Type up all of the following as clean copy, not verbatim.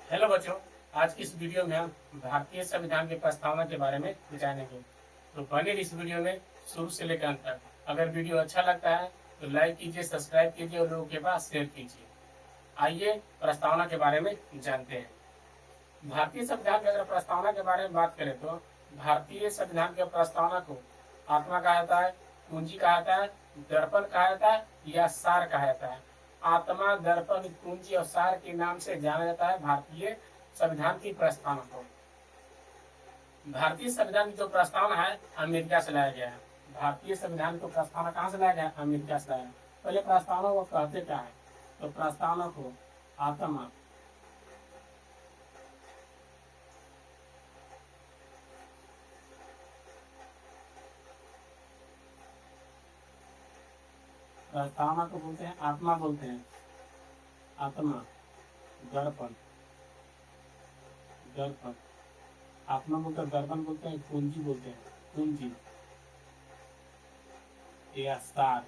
Hello बच्चों, आज की इस वीडियो में हम भारतीय संविधान की प्रस्तावना के बारे में जानेंगे। तो बने इस वीडियो में शुरू से लेकर अंत तक। अगर वीडियो अच्छा लगता है तो लाइक कीजिए, सब्सक्राइब कीजिए और लोगों के पास शेयर कीजिए। आइए प्रस्तावना के बारे में जानते हैं। भारतीय संविधान की अगर प्रस्तावना के बारे में बात करें तो भारतीय संविधान की प्रस्तावना को आत्मा कहा जाता है, पूंजी कहा जाता है, दर्पण कहा जाता है या सार कहा जाता है। आत्मा, दर्पण, पूंजी और सार के नाम से जाना जाता है भारतीय संविधान की प्रस्तावना को। भारतीय संविधान की जो प्रस्तावना है अमेरिका से लाया गया है। भारतीय संविधान को प्रस्तावना कहाँ से लाया गया? अमेरिका से लाया गया। पहले प्रस्तावना को कहते क्या है? तो प्रस्तावना को आत्मा, प्रस्तावना को बोलते हैं आत्मा, बोलते हैं आत्मा, दर्पण, दर्पण, आत्मा बोलते हैं, दर्पण बोलते हैं, पूंजी बोलते हैं, पूंजी या सार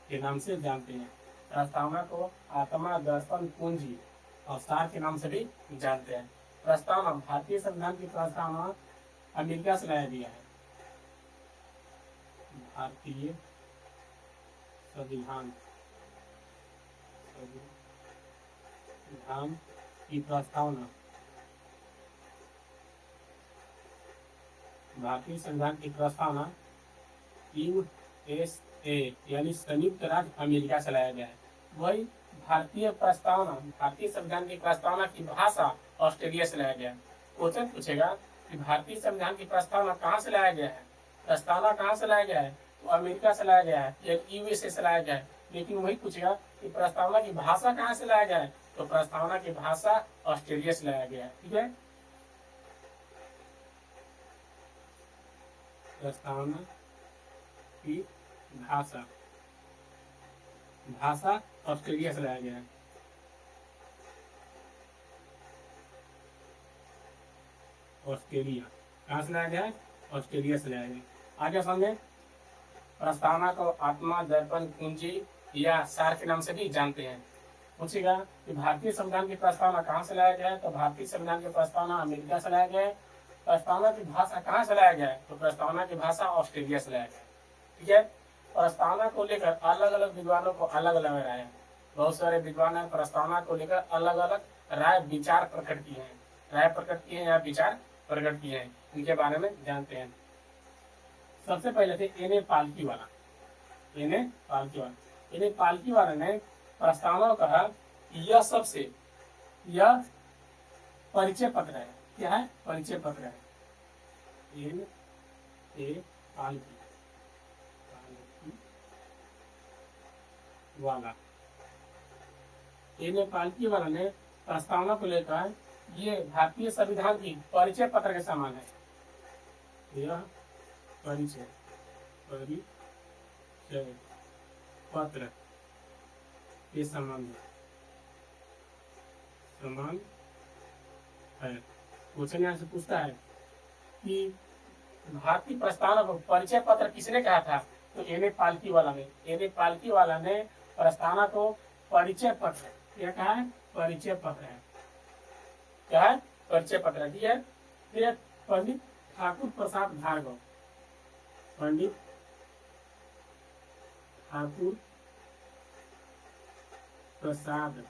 के नाम से जानते हैं। प्रस्तावना को आत्मा, दर्पण, पूंजी और सार के नाम से भी जानते हैं। प्रस्तावना, भारतीय संविधान की प्रस्तावना अमेरिका से लाया गया है। भारतीय संविधान की प्रस्तावना, भारतीय संविधान की प्रस्तावना USA यानी संयुक्त राज्य अमेरिका से लाया गया है। वही भारतीय प्रस्तावना, भारतीय संविधान की प्रस्तावना की भाषा ऑस्ट्रेलिया से लाया गया है। क्वेश्चन पूछेगा कि भारतीय संविधान की प्रस्तावना कहाँ से लाया गया है? प्रस्तावना कहाँ से लाया गया है? तो अमेरिका से लाया गया है या USA से लाया गया है। लेकिन वही पूछेगा कि प्रस्तावना की भाषा कहाँ से लाया गया है? तो प्रस्तावना की भाषा ऑस्ट्रेलिया से लाया गया है। ठीक है, प्रस्तावना की भाषा, भाषा ऑस्ट्रेलिया से लाया गया है। ऑस्ट्रेलिया कहाँ से लाया गया है? ऑस्ट्रेलिया से लाया गया। आगे समझे, प्रस्तावना को आत्मा, दर्पण, पूंजी या सार के नाम से भी जानते हैं। पूछेगा कि भारतीय संविधान की प्रस्तावना कहाँ से लाया गया है? तो भारतीय संविधान की प्रस्तावना अमेरिका से लाया गया है। प्रस्तावना की भाषा कहाँ से लाया गया है? तो प्रस्तावना की भाषा ऑस्ट्रेलिया से लाया गया है। ठीक है, प्रस्तावना को लेकर अलग अलग विद्वानों को अलग अलग राय है। बहुत सारे विद्वान ने प्रस्तावना को लेकर अलग अलग राय, विचार प्रकट किए हैं। राय प्रकट किए हैं या विचार प्रकट किए हैं, इनके बारे में जानते हैं। सबसे पहले थे एन पालकी वाला। एन पालकी वाला ने प्रस्तावना को कहा यह सबसे, यह परिचय पत्र है। क्या है? परिचय पत्र है। एन पालकी वाला, एन पालकी वाला ने प्रस्तावना को लेकर ये भारतीय संविधान की परिचय पत्र के समान है। यह परिचय पत्र के समान है। क्वेश्चन यहाँ से पूछता है कि भारतीय प्रस्तावना को परिचय पत्र किसने कहा था? तो एन पालकी वाला ने प्रस्तावना को परिचय पत्र, क्या कहा है? परिचय पत्र है। क्या है? परिचय पत्र है। ठीक है, फिर पंडित ठाकुर प्रसाद भार्गव, पंडित ठाकुर प्रसाद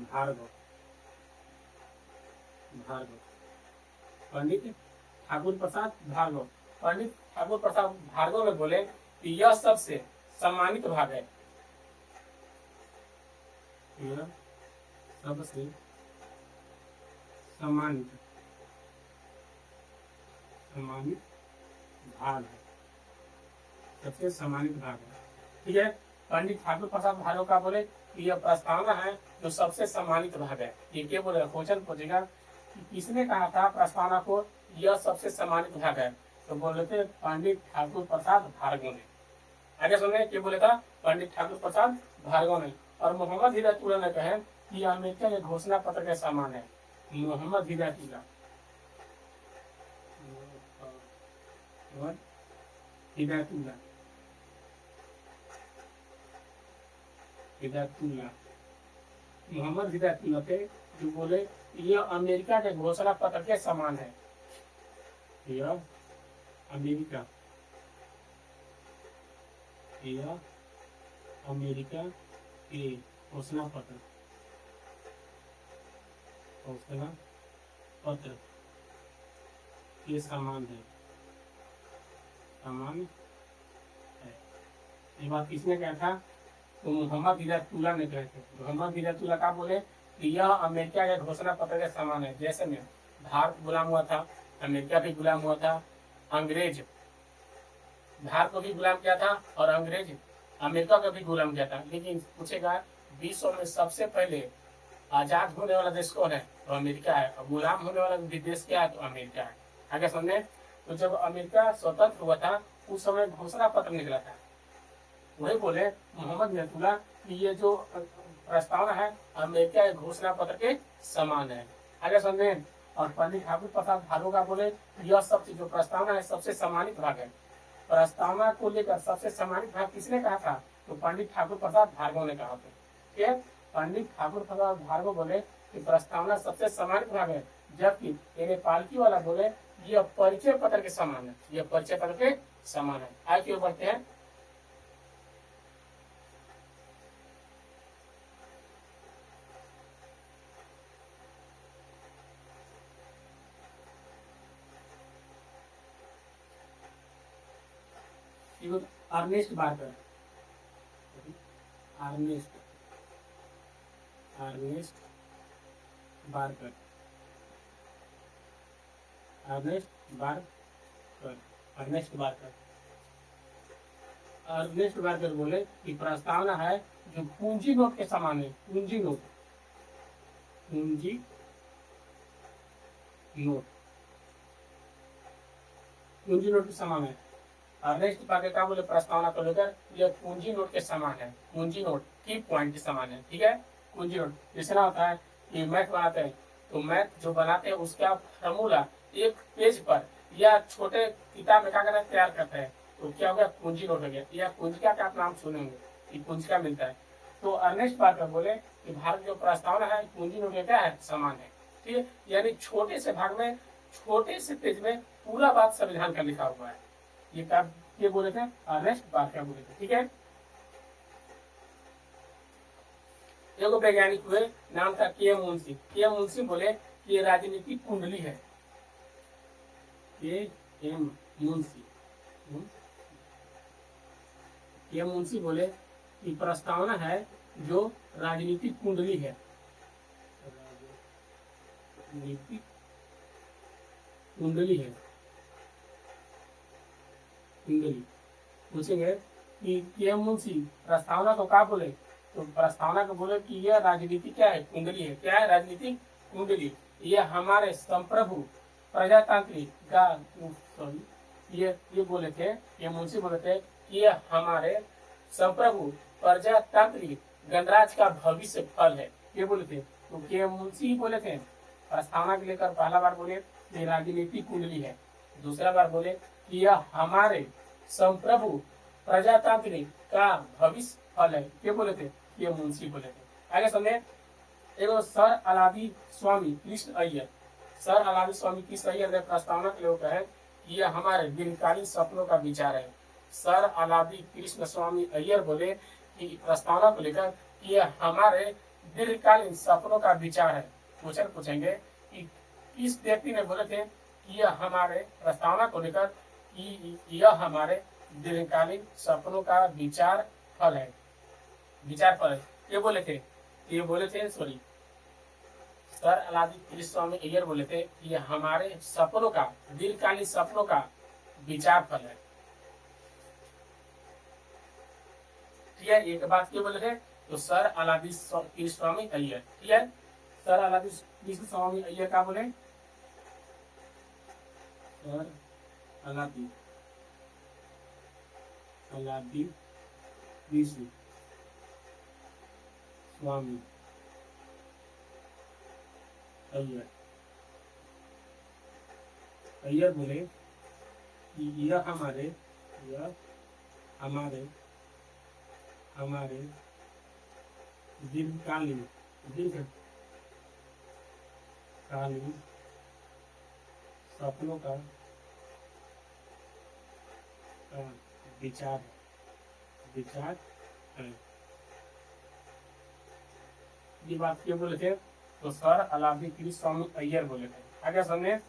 भार्गव, पंडित ठाकुर प्रसाद भार्गव, पंडित ठाकुर प्रसाद भार्गव ने बोले कि यह सबसे सम्मानित भाग है। यह सबसे सम्मानित भाग है, सबसे सम्मानित भाग है। ठीक है, पंडित ठाकुर प्रसाद भार्गव का बोले कि यह प्रस्तावना है जो सबसे सम्मानित भाग है। ये क्या बोले? क्वेश्चन पूछेगा कि किसने कहा था प्रस्तावना को यह सबसे सम्मानित भाग है? तो बोले थे पंडित ठाकुर प्रसाद भार्गव ने। आगे सुनिए, क्या बोले था? पंडित ठाकुर प्रसाद भार्गव ने। और मोहम्मद हिदायतुल्लाह ने कहे कि अमेरिका के घोषणा पत्र के समान है। मोहम्मद हिदायतुल्लाह, हिदायतुल्लाह हिदायतुल्लाह मोहम्मद हिदायतुल्लाह थे जो बोले यह अमेरिका के घोषणा पत्र के समान है, यह अमेरिका, यह अमेरिका के घोषणा पत्र, घोषणा पत्र के समान है, समान है। ये बात किसने कहा था? तो मोहम्मद हिदायतुल्लाह ने कहे थे। मोहम्मद हिदायतुल्लाह का बोले कि यह अमेरिका के घोषणा पत्र के समान है। जैसे में भारत गुलाम हुआ था, अमेरिका भी गुलाम हुआ था, अंग्रेज भारत को भी गुलाम किया था और अंग्रेज अमेरिका को भी गुलाम किया था। लेकिन पूछेगा विश्व में सबसे पहले आजाद होने वाला देश कौन है? तो अमेरिका है। और गुलाम होने वाला देश क्या है? तो अमेरिका है। आगे समझे। तो जब अमेरिका स्वतंत्र हुआ था उस समय घोषणा पत्र निकला था, वही बोले मोहम्मद हिदायतुल्लाह कि ये जो प्रस्तावना है अमेरिका के घोषणा पत्र के समान है। आगे समझे। और पंडित ठाकुर प्रसाद भार्गव का बोले यह सब जो प्रस्तावना है सबसे सम्मानित भाग है। प्रस्तावना को लेकर सबसे सम्मानित भाग किसने कहा था? तो पंडित ठाकुर प्रसाद भार्गव ने कहा था। ठीक है, पंडित ठाकुर प्रसाद भार्गव बोले कि प्रस्तावना सबसे सम्मानित भाग है, जबकि ये पालकी वाला बोले यह परिचय पत्र के समान है, यह परिचय पत्र के समान है। आगे क्यों बढ़ते हैं। Ernest Barker, Ernest Barker, Ernest Barker, Ernest Barker, Ernest Barker बोले कि प्रस्तावना है जो पूंजी नोट के समान है। पूंजी नोट, पूंजी नोट, पूंजी नोट के समान है। अर्नेस्ट बार्कर का बोले प्रस्तावना को लेकर यह पूंजी नोट के समान है, पूंजी नोट की पॉइंट के समान है। ठीक है, पूंजी नोट जैसे ना होता है कि मैथ बनाते हैं तो मैथ जो बनाते हैं उसका फॉर्मूला एक पेज पर या छोटे किताब में क्या करना तैयार करते हैं, तो क्या हो गया? पूंजी नोट हो गया। या पूंजिका का आप नाम सुनेंगे कि पूंजिका मिलता है। तो अर्नेस्ट बार्कर बोले कि भारत जो प्रस्तावना है पूंजी नोट क्या है? समान है। ठीक है, यानी छोटे से भाग में, छोटे से पेज में पूरा बात संविधान का लिखा हुआ है। ये बोले थे अर्नेस्ट बार्कर बोले थे। ठीक है, एक वैज्ञानिक हुए, नाम था के मुंशी। के मुंशी बोले कि ये राजनीतिक कुंडली है। के एम मुंशी, के मुंशी बोले कि प्रस्तावना है जो राजनीतिक कुंडली है, राजनीतिक कुंडली है, कुंडली। पूछेंगे कि के मुंशी प्रस्तावना को क्या बोले? तो प्रस्तावना को बोले कि यह राजनीति क्या है? कुंडली है। क्या है? राजनीतिक कुंडली। यह हमारे संप्रभु प्रजातांत्रिक का, सॉरी, ये बोले थे, ये मुंशी बोले थे कि यह हमारे संप्रभु प्रजातांत्रिक गणराज्य का भविष्य फल है। ये बोले थे। तो के मुंशी बोले थे प्रस्तावना को लेकर पहला बार बोले ये राजनीतिक कुंडली है, दूसरा बार बोले कि यह हमारे संप्रभु प्रजातांत्रिक का भविष्य फल है। ये बोले थे, ये मुंशी बोले थे। आगे समझे। एगो सर अलादी स्वामी कृष्ण अय्यर, सर अलादी स्वामी कृष्ण अय्यर ने प्रस्तावना के लिए कहे कि यह हमारे दीर्घकालीन सपनों का विचार है। सर अलादी कृष्ण स्वामी अय्यर बोले कि प्रस्तावना को लेकर कि यह हमारे दीर्घकालीन सपनों का विचार है। क्वेश्चन पूछेंगे कि किस व्यक्ति ने बोले थे कि यह हमारे प्रस्तावना को लेकर कि यह हमारे दीर्घकालीन सपनों का विचार फल है, विचार फल है। ये बोले थे सॉरी, सर अलादी कृष्ण स्वामी अय्यर बोले थे कि यह हमारे सपनों का, दीर्घकालीन सपनों का विचार फल है। ठीक है, एक बात क्यों बोले थे? तो सर अलादी कृष्ण स्वामी अय्यर। ठीक है, सर अलादी कृष्ण स्वामी अय्यर का बोले, सर अलादी कृष्ण स्वामी अय्यर, अय्यर बोले कि यह हमारे दीर्घकालीन कालीन सपनों का विचार विचार है। ये बात क्यों बोले थे? तो सर अलाउद्दीन स्वामी अय्यर बोले थे। आगे सुनिए,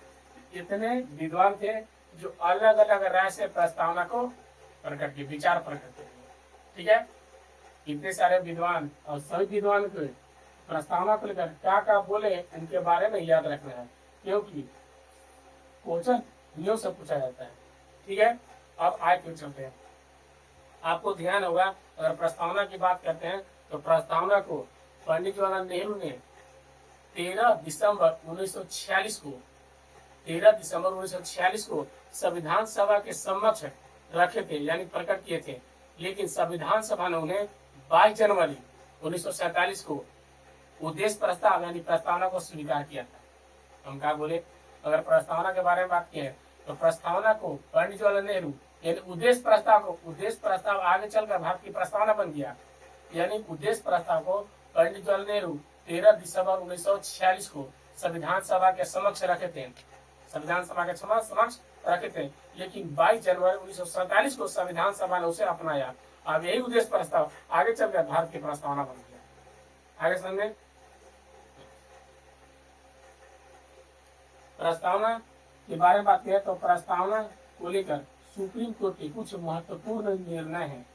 इतने विद्वान थे जो अलग अलग राय से प्रस्तावना को प्रकट किए, विचार प्रकट किए। ठीक है, इतने सारे विद्वान और सभी विद्वान को प्रस्तावना को लेकर क्या क्या बोले उनके बारे में याद रखना है, क्योंकि क्वेश्चन न्यू से पूछा जाता है। ठीक है, अब आए क्यों चलते हैं। आपको ध्यान होगा, अगर प्रस्तावना की बात करते हैं तो प्रस्तावना को पंडित जवाहरलाल नेहरू ने 13 दिसंबर 1946 को 13 दिसंबर 1946 को संविधान सभा के समक्ष रखे थे, यानी प्रकट किए थे। लेकिन संविधान सभा ने उन्हें 22 जनवरी 1947 को उद्देश्य प्रस्ताव यानी प्रस्तावना को स्वीकार किया था। हम क्या बोले, अगर प्रस्तावना के बारे में बात की है तो प्रस्तावना को पंडित जवाहरलाल नेहरू यानी उद्देश्य प्रस्ताव आगे चलकर भारत की प्रस्तावना बन गया। यानी उद्देश्य प्रस्ताव को पंडित जवाहरलाल नेहरू 13 दिसंबर 1946 को संविधान सभा के समक्ष रखे थे, संविधान सभा के समक्ष रखे थे। लेकिन 22 जनवरी 1947 को संविधान सभा ने उसे अपनाया। अब यही उद्देश्य प्रस्ताव आगे चलकर भारत की प्रस्तावना बन गया। आगे समझे, प्रस्तावना के बारे में बात करें तो प्रस्तावना को लेकर सुप्रीम कोर्ट के कुछ महत्वपूर्ण निर्णय हैं।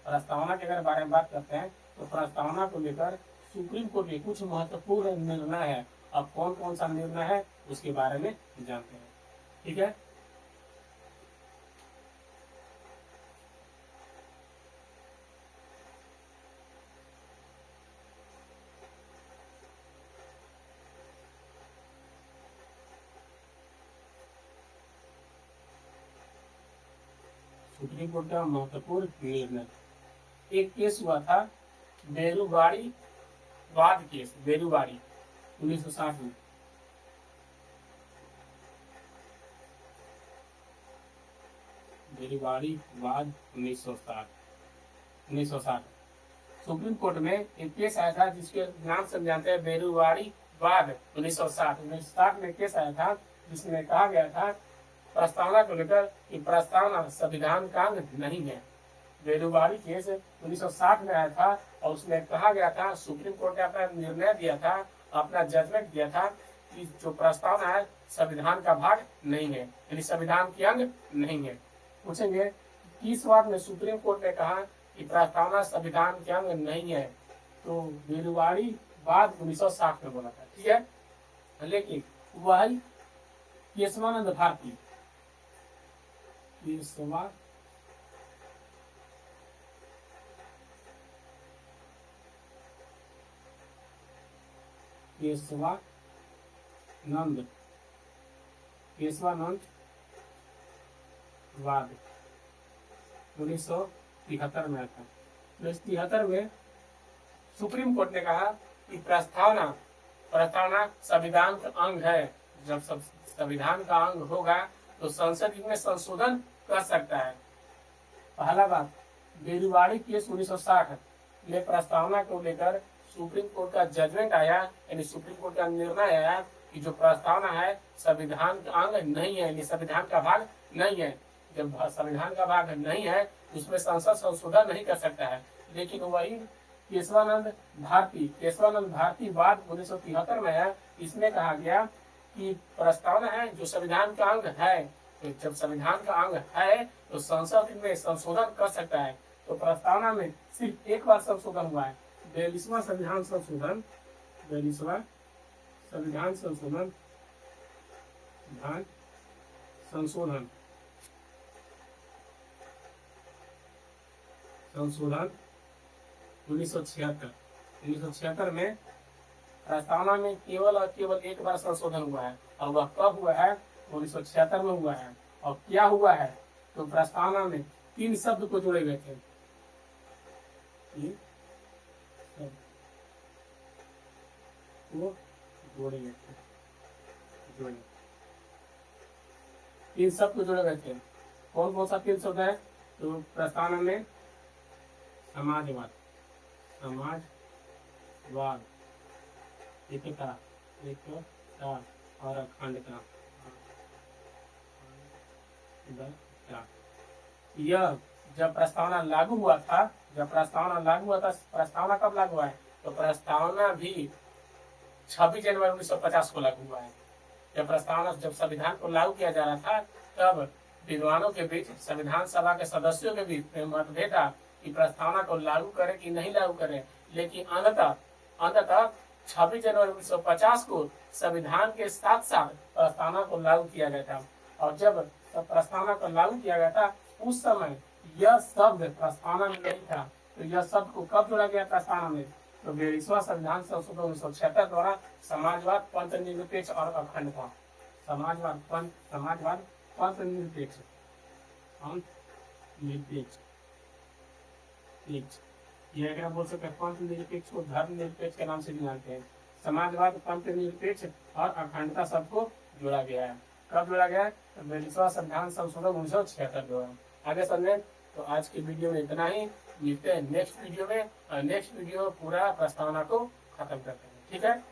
प्रस्तावना के अगर बारे में बात करते हैं तो प्रस्तावना को लेकर सुप्रीम कोर्ट के कुछ महत्वपूर्ण निर्णय है। अब कौन कौन सा निर्णय है उसके बारे में जानते हैं। ठीक है, सुप्रीम कोर्ट का महत्वपूर्ण निर्णय, एक केस हुआ था बेरुवाड़ी वाद केस, बेरुवाड़ी 1960 में। बेरुवाड़ी वाद 1960 सुप्रीम कोर्ट में एक केस आया था जिसके नाम से जानते हैं बेरुवाड़ी वाद 1960 में केस आया था, जिसमें कहा गया था प्रस्तावना को लेकर कि प्रस्तावना संविधान का अंग नहीं है। बेरुवाड़ी केस 1960 में आया था और उसमें कहा गया था, सुप्रीम कोर्ट ने अपना निर्णय दिया था, अपना जजमेंट दिया था कि जो प्रस्तावना है संविधान का भाग नहीं है, यानी संविधान के अंग नहीं है। पूछेंगे किस बात में सुप्रीम कोर्ट ने कहा कि प्रस्तावना संविधान के अंग नहीं है, तो बेरुवाड़ी वाद 1960 में बोला था। ठीक है, लेकिन वही केशवानंद भारती केशवानंद वाद 1973 में था। 1973 में सुप्रीम कोर्ट ने कहा कि प्रस्तावना संविधान का अंग है। जब संविधान का अंग होगा तो संसद इसमें संशोधन कर सकता है। पहला बात, बेरुवाड़ी केस 1960 में प्रस्तावना को लेकर सुप्रीम कोर्ट का जजमेंट आया, यानी सुप्रीम कोर्ट का निर्णय आया कि जो प्रस्तावना है संविधान का अंग नहीं है, यानी संविधान का भाग नहीं है। जब संविधान का भाग नहीं है उसमें संसद संशोधन नहीं कर सकता है। लेकिन वही केशवानंद भारती वाद 1973 में है, इसमें कहा गया कि प्रस्तावना है जो संविधान का अंग है, तो जब संविधान का अंग है तो संसद में संशोधन कर सकता है। तो प्रस्तावना में सिर्फ एक बार संशोधन हुआ है, 42वां संविधान संशोधन, 42वां संविधान संशोधन 1976 में प्रस्तावना में केवल और केवल एक बार संशोधन हुआ है। और वह कब हुआ है? 1976 में हुआ है। और क्या हुआ है? तो प्रस्तावना में 3 शब्द को जोड़े गए थे। तीन शब्द को जोड़े गए थे। कौन कौन सा 3 शब्द है? तो प्रस्तावना में समाजवाद, एकता और अखंडता। यह जब प्रस्तावना लागू हुआ था, प्रस्तावना कब लागू हुआ है? तो प्रस्तावना भी 26 जनवरी 1950 को लागू हुआ है। जब संविधान को लागू किया जा रहा था, तब विद्वानों के बीच, संविधान सभा के सदस्यों के बीच मतभेद था कि प्रस्तावना को लागू करें कि नहीं लागू करें। लेकिन अंततः 26 जनवरी 1950 को संविधान के साथ साथ प्रस्तावना को लागू किया गया था। और जब प्रस्तावना को लागू किया गया था, उस समय यह शब्द प्रस्तावना में नहीं था। तो यह शब्द को कब जोड़ा गया प्रस्तावना में? तो 42वां संविधान संशोधन 1976 द्वारा समाजवाद, पंथ निरपेक्ष और अखंडता। समाजवाद, पंथ निरपेक्ष, यह क्या बोल सकते हैं? पंथ निरपेक्ष को धर्म निरपेक्ष के नाम से भी जानते हैं। समाजवाद, पंथ निरपेक्ष और अखंडता सबको जोड़ा गया है। कब जोड़ा गया है? तो 42वां संविधान संशोधन 1976 द्वारा। आगे समझे। तो आज की वीडियो में इतना ही, मिलते हैं नेक्स्ट वीडियो में। नेक्स्ट वीडियो पूरा प्रस्तावना को खत्म करते हैं, ठीक है।